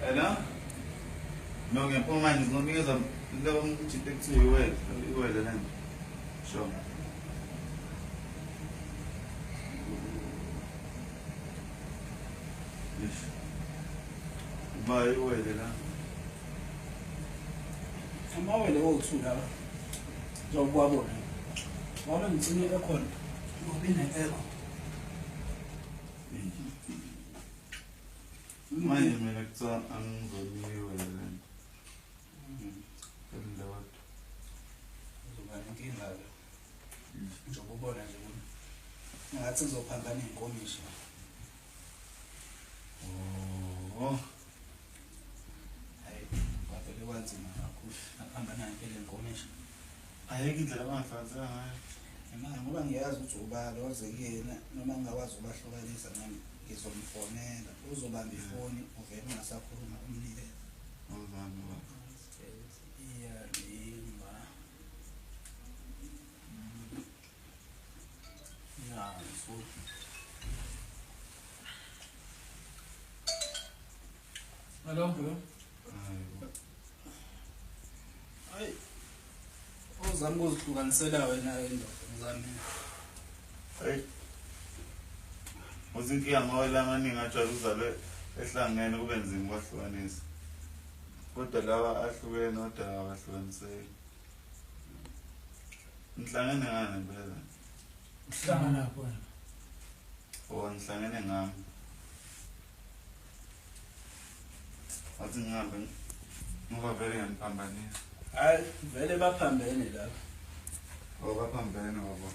Hello? No, que por más no me gusta lo un chiste que soy igual de la show. Va igual de la. Amawele wothu la zokwabona wona ngitsini ekhona ngoba ine-echo Manje mina kuthiwa angizoniwe le nto watu uzoba nenkinga-ke njengoba ubona nje bona ngathi kuzophambana iy'nkomishi hayi kwavele kwanzima kakhulu nakuhambana ngempela iy'nkomishi ayekho indlela abangafakazela ngayo imali ngoba ngiyazi ukuthi ubalo waze kuyena noma ngingakwazi ukubahlukanisa nami ngizomfonela uzobamba ifoni uvele ungasakhuluma umnikeze iyalimba naso hello bro hayi uzama ukuzihlukanisela wena indoda ngizame hey uzinkinga ngoba amaningi ajwayele uzalwe ehlangene kube nzima ukwahlukanisa kodwa lawa ahlukene kodwa abahlukaniseki nihlangene ngani phela Uhlangana khona. Nihlangene ngami athi ngihambe ngoba vele ngiyaniphambanisa hayi vele baphambene lapha baphambene wabo